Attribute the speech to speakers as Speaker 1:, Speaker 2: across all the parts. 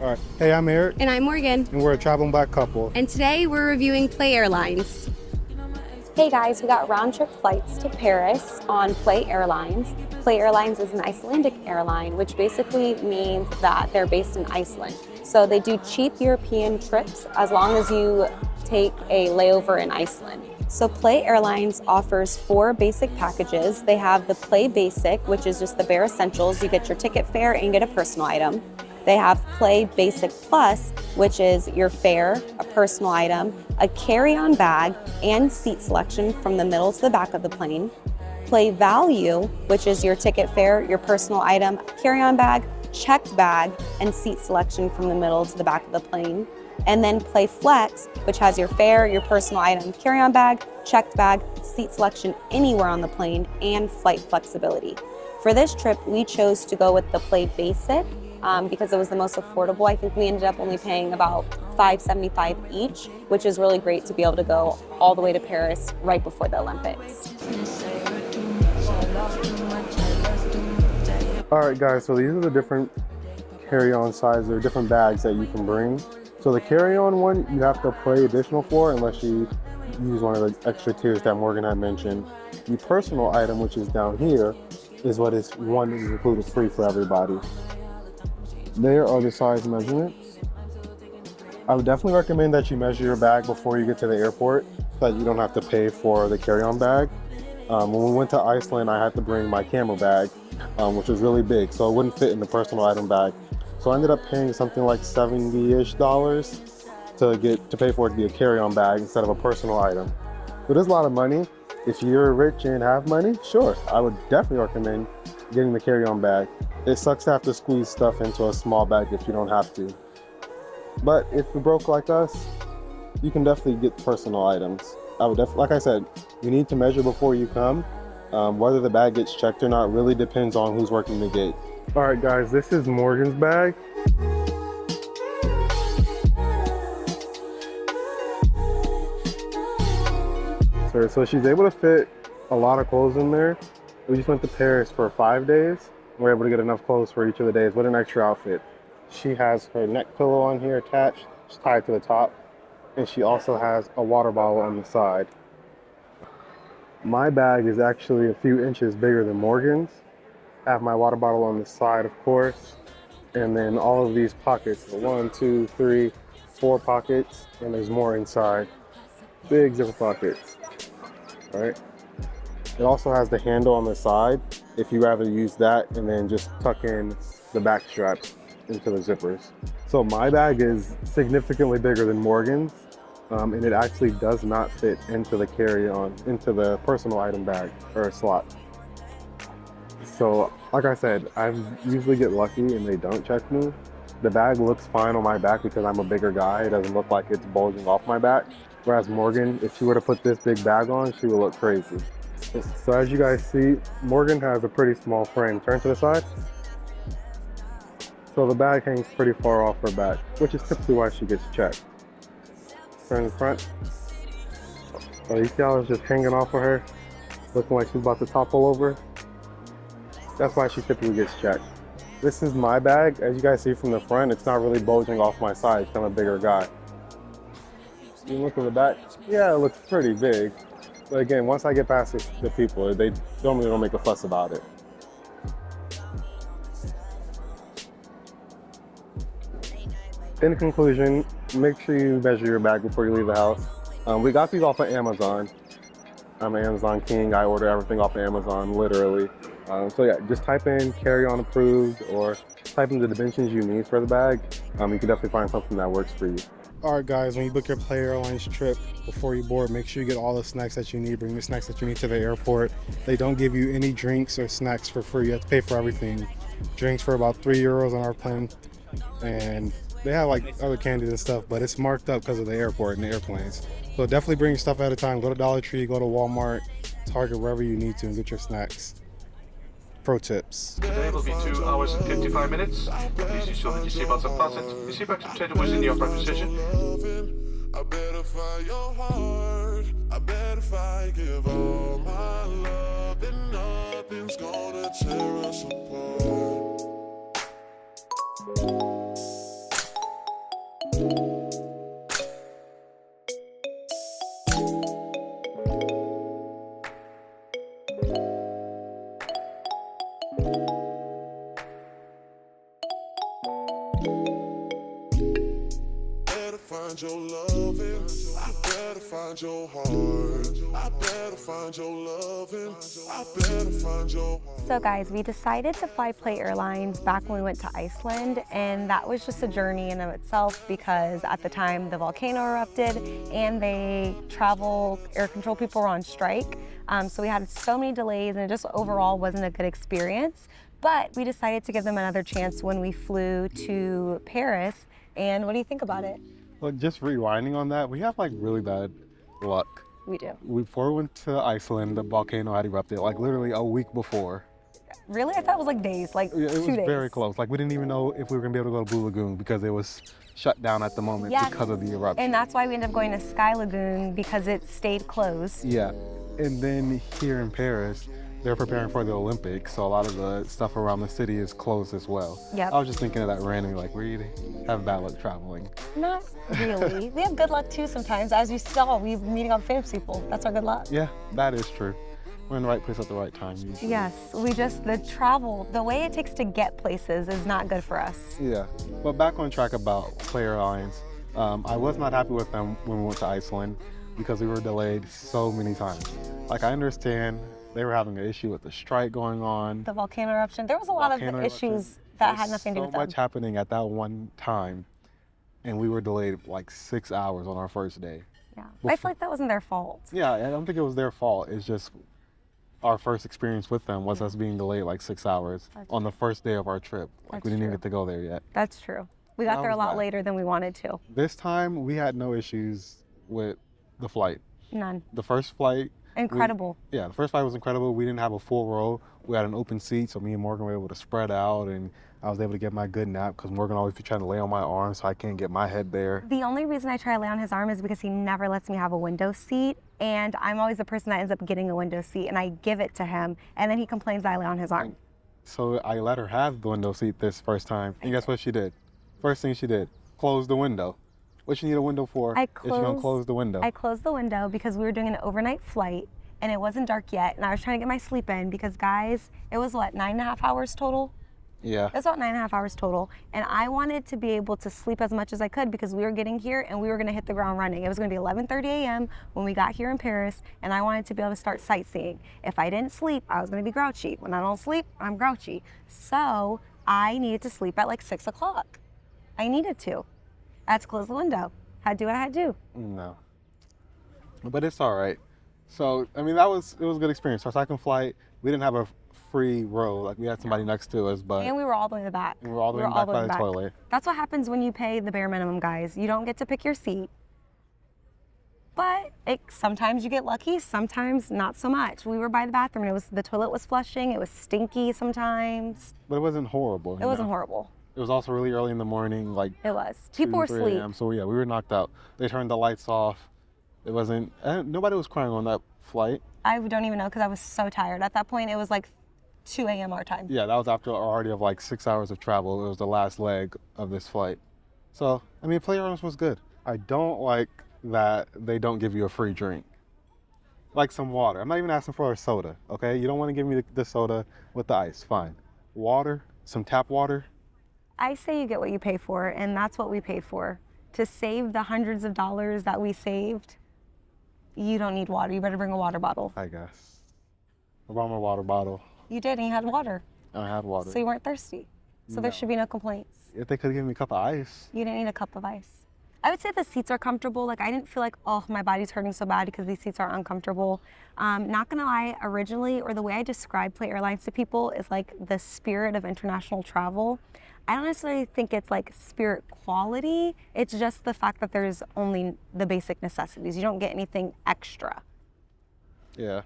Speaker 1: All right. Hey, I'm Eric.
Speaker 2: And I'm Morgan.
Speaker 1: And we're a traveling black couple.
Speaker 2: And today we're reviewing Play Airlines. Hey guys, we got round trip flights to Paris on Play Airlines. Play Airlines is an Icelandic airline, which basically means that they're based in Iceland. So they do cheap European trips as long as you take a layover in Iceland. So Play Airlines offers 4 basic packages. They have the Play Basic, which is just the bare essentials. You get your ticket fare and get a personal item. They have Play Basic Plus, which is your fare, a personal item, a carry-on bag, and seat selection from the middle to the back of the plane. Play Value, which is your ticket fare, your personal item, carry-on bag, checked bag, and seat selection from the middle to the back of the plane. And then Play Flex, which has your fare, your personal item, carry-on bag, checked bag, seat selection anywhere on the plane, and flight flexibility. For this trip, we chose to go with the Play Basic because it was the most affordable. I think we ended up only paying about $5.75 each, which is really great to be able to go all the way to Paris right before the Olympics.
Speaker 1: All right, guys, so these are the different carry-on sizes or different bags that you can bring. So the carry-on one, you have to pay additional for unless you use one of the extra tiers that Morgan had mentioned. The personal item, which is down here, is what is one that is included free for everybody. There are the size measurements. I would definitely recommend that you measure your bag before you get to the airport so that you don't have to pay for the carry-on bag. When we went to Iceland, I had to bring my camera bag, which was really big, so it wouldn't fit in the personal item bag. So I ended up paying something like $70-ish to pay for it to be a carry-on bag instead of a personal item. But it's a lot of money. If you're rich and have money, sure, I would definitely recommend getting the carry-on bag. It sucks to have to squeeze stuff into a small bag if you don't have to. But if you're broke like us, you can definitely get personal items. I would definitely, like I said, you need to measure before you come. Whether the bag gets checked or not really depends on who's working the gate. All right, guys, this is Morgan's bag. So she's able to fit a lot of clothes in there. We just went to Paris for 5 days. We're able to get enough clothes for each of the days with an extra outfit. She has her neck pillow on here attached, it's tied to the top, and she also has a water bottle on the side. My bag is actually a few inches bigger than Morgan's. I have my water bottle on the side, of course, and then all of these pockets, 1, 2, 3, 4 pockets, and there's more inside. Big zipper pockets, all right? It also has the handle on the side if you rather use that and then just tuck in the back straps into the zippers. So my bag is significantly bigger than Morgan's, and it actually does not fit into the carry-on, into the personal item bag or slot. So like I said, I usually get lucky and they don't check me. The bag looks fine on my back because I'm a bigger guy. It doesn't look like it's bulging off my back. Whereas Morgan, if she were to put this big bag on, she would look crazy. So as you guys see, Morgan has a pretty small frame. Turn to the side. So the bag hangs pretty far off her back, which is typically why she gets checked. Turn to the front. Oh, you see how it's just hanging off of her? Looking like she's about to topple over? That's why she typically gets checked. This is my bag. As you guys see from the front, it's not really bulging off my side because I'm a bigger guy. You look at the back, yeah, it looks pretty big. But again, once I get past the people, they normally don't make a fuss about it. In conclusion, make sure you measure your bag before you leave the house. We got these off of Amazon. I'm an Amazon king. I order everything off of Amazon, literally. So yeah, just type in carry-on approved or type in the dimensions you need for the bag. You can definitely find something that works for you. All right, guys, when you book your Play Airlines trip, before you board, make sure you get all the snacks that you need. Bring the snacks that you need to the airport. They don't give you any drinks or snacks for free. You have to pay for everything. Drinks for about €3 on our plane. And they have like other candies and stuff, but it's marked up because of the airport and the airplanes. So definitely bring your stuff at a time. Go to Dollar Tree, go to Walmart, Target, wherever you need to, and get your snacks. Pro tips.
Speaker 3: Today will be 2 hours and 55 minutes. Please ensure that your seatbelts are fastened. The seatback potato was in the upright position. I bet if I your heart, I bet if I give all my love, then nothing's gonna tear us apart. find your loving. I better find your heart. I better find your loving. I better find your heart.
Speaker 2: So guys, we decided to fly Play Airlines back when we went to Iceland, and that was just a journey in of itself because at the time the volcano erupted and the travel air control people were on strike. So we had so many delays and it just overall wasn't a good experience. But we decided to give them another chance when we flew to Paris. And what do you think about it?
Speaker 1: Well, just rewinding on that, we have like really bad luck.
Speaker 2: We do.
Speaker 1: Before we went to Iceland, the volcano had erupted like literally a week before.
Speaker 2: Really? I thought it was like days, like
Speaker 1: Yeah,
Speaker 2: 2 days.
Speaker 1: It was very close. Like we didn't even know if we were gonna be able to go to Blue Lagoon because it was shut down at the moment
Speaker 2: Yes.
Speaker 1: because of the eruption.
Speaker 2: And that's why we ended up going to Sky Lagoon because it stayed closed.
Speaker 1: Yeah, and then here in Paris, they're preparing for the Olympics, so a lot of the stuff around the city is closed as well.
Speaker 2: Yep.
Speaker 1: I was just thinking of that randomly, like we have bad luck traveling.
Speaker 2: Not really. We have good luck too sometimes. As you saw, we're meeting all the famous people. That's our good luck.
Speaker 1: Yeah, that is true. We're in the right place at the right time usually.
Speaker 2: Yes, the travel, the way it takes to get places is not good for us.
Speaker 1: Yeah, but back on track about Play Airlines, I was not happy with them when we went to Iceland because we were delayed so many times. Like I understand they were having an issue with the strike going on.
Speaker 2: The volcano eruption, there was a lot of issues that had nothing to do with
Speaker 1: so
Speaker 2: them.
Speaker 1: much happening at that one time, and we were delayed like 6 hours on our first day.
Speaker 2: Yeah, I feel like that wasn't their fault.
Speaker 1: Yeah, I don't think it was their fault. It's just our first experience with them was us being delayed like 6 hours on the first day of our trip. Like we didn't even get to go there yet.
Speaker 2: That's true. We got
Speaker 1: That
Speaker 2: there a
Speaker 1: was
Speaker 2: lot
Speaker 1: bad.
Speaker 2: later than we wanted to.
Speaker 1: This time we had no issues with the flight.
Speaker 2: None.
Speaker 1: The first flight,
Speaker 2: Incredible.
Speaker 1: the first flight was incredible. We didn't have a full row. We had an open seat, so me and Morgan were able to spread out, and I was able to get my good nap because Morgan always be trying to lay on my arm, so I can't get my head there.
Speaker 2: The only reason I try to lay on his arm is because he never lets me have a window seat, and I'm always the person that ends up getting a window seat, and I give it to him, and then he complains that I lay on his arm.
Speaker 1: So I let her have the window seat this first time, and guess what she did? First thing she did, close the window. What you need a window for if you're gonna close the window?
Speaker 2: I closed the window because we were doing an overnight flight, and it wasn't dark yet, and I was trying to get my sleep in because, guys, it was what, 9.5 hours total?
Speaker 1: Yeah.
Speaker 2: It was about 9.5 hours total, and I wanted to be able to sleep as much as I could because we were getting here and we were gonna hit the ground running. It was gonna be 11:30 a.m. when we got here in Paris, and I wanted to be able to start sightseeing. If I didn't sleep, I was gonna be grouchy. When I don't sleep, I'm grouchy. So I needed to sleep at like 6 o'clock. I needed to. I had to close the window. Had to do what I had to do.
Speaker 1: No. But it's all right. So, I mean, it was a good experience. Our second flight, we didn't have a free row. Like, we had somebody next to us, but
Speaker 2: And we were all the way in the back.
Speaker 1: we were all the way back by the toilet.
Speaker 2: That's what happens when you pay the bare minimum, guys. You don't get to pick your seat. But sometimes you get lucky, sometimes not so much. We were by the bathroom and the toilet was flushing. It was stinky sometimes.
Speaker 1: But it wasn't horrible.
Speaker 2: It wasn't horrible.
Speaker 1: It was also really early in the morning, like
Speaker 2: It was. People were
Speaker 1: 2, 3
Speaker 2: asleep.
Speaker 1: a.m. So yeah, we were knocked out. They turned the lights off. It wasn't, nobody was crying on that flight.
Speaker 2: I don't even know because I was so tired. At that point, it was like 2 a.m. our time.
Speaker 1: Yeah, that was after already of like 6 hours of travel. It was the last leg of this flight. So, I mean, Play Airlines was good. I don't like that they don't give you a free drink. Like some water. I'm not even asking for a soda, okay? You don't want to give me the soda with the ice, fine. Water, some tap water.
Speaker 2: I say you get what you pay for, and that's what we paid for. To save the hundreds of dollars that we saved, you don't need water. You better bring a water bottle.
Speaker 1: I guess. I brought my water bottle.
Speaker 2: You did, and you had water.
Speaker 1: I had water.
Speaker 2: So you weren't thirsty. So there should be no complaints.
Speaker 1: If they could have given me a cup of ice.
Speaker 2: You didn't need a cup of ice. I would say the seats are comfortable. Like, I didn't feel like, oh, my body's hurting so bad because these seats are uncomfortable. Not gonna lie, originally, or the way I describe Play Airlines to people is like the spirit of international travel. I don't necessarily think it's like spirit quality. It's just the fact that there's only the basic necessities. You don't get anything extra.
Speaker 1: Yeah.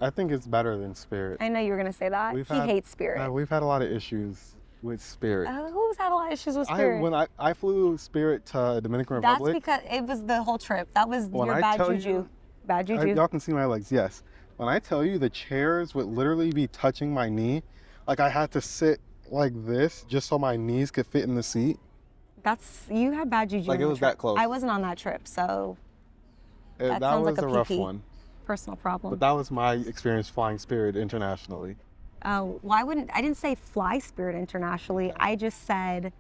Speaker 1: I think it's better than Spirit.
Speaker 2: I know you were gonna say that. He hates Spirit.
Speaker 1: We've had a lot of issues with Spirit.
Speaker 2: Who's had a lot of issues with Spirit?
Speaker 1: When I flew Spirit to Dominican
Speaker 2: That's
Speaker 1: Republic.
Speaker 2: because it was the whole trip. That was
Speaker 1: When
Speaker 2: your
Speaker 1: I
Speaker 2: bad
Speaker 1: tell
Speaker 2: juju.
Speaker 1: you-
Speaker 2: Bad juju.
Speaker 1: Y'all can see my legs, yes. When I tell you the chairs would literally be touching my knee, like I had to sit like this just so my knees could fit in the seat.
Speaker 2: You had bad juju.
Speaker 1: Like,
Speaker 2: on
Speaker 1: it
Speaker 2: the
Speaker 1: was
Speaker 2: trip.
Speaker 1: that close.
Speaker 2: I wasn't on that trip, so that
Speaker 1: That
Speaker 2: sounds
Speaker 1: was
Speaker 2: like
Speaker 1: a
Speaker 2: a
Speaker 1: rough
Speaker 2: PP.
Speaker 1: one.
Speaker 2: Personal problem.
Speaker 1: But that was my experience flying Spirit internationally.
Speaker 2: Well, I didn't say fly Spirit internationally. I just said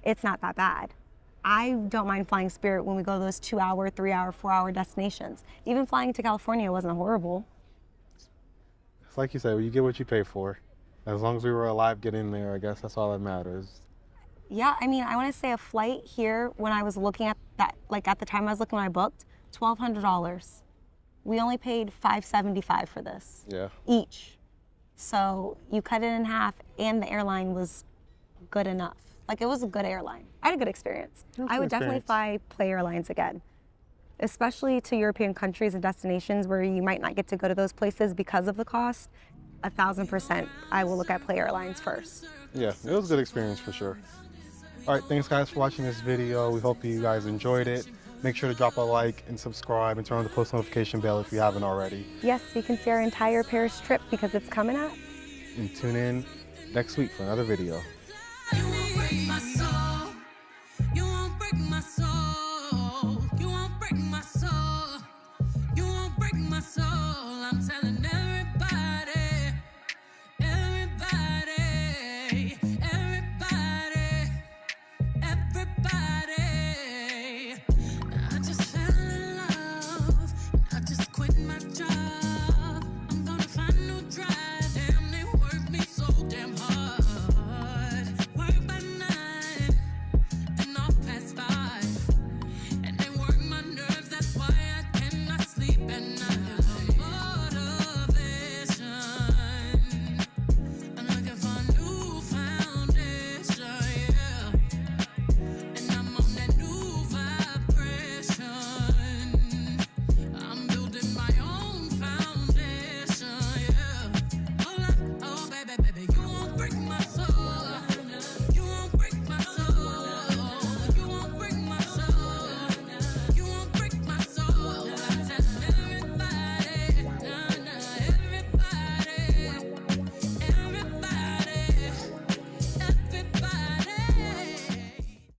Speaker 2: it's not that bad. I don't mind flying Spirit when we go to those 2-hour, 3-hour, 4-hour destinations. Even flying to California wasn't horrible.
Speaker 1: It's like you said, you get what you pay for. As long as we were alive getting there, I guess that's all that matters.
Speaker 2: Yeah, I mean, I want to say a flight here, when I was looking at that, like at the time I was looking when I booked, $1,200. We only paid $575 for this.
Speaker 1: Yeah.
Speaker 2: Each. So you cut it in half, and the airline was good enough. Like, it was a good airline. I had a good experience. I would definitely fly Play Airlines again, especially to European countries and destinations where you might not get to go to those places because of the cost. 1,000%, I will look at Play Airlines first.
Speaker 1: Yeah, it was a good experience for sure. All right, thanks guys for watching this video. We hope you guys enjoyed it. Make sure to drop a like and subscribe and turn on the post notification bell if you haven't already.
Speaker 2: Yes, you can see our entire Paris trip because it's coming up.
Speaker 1: And tune in next week for another video.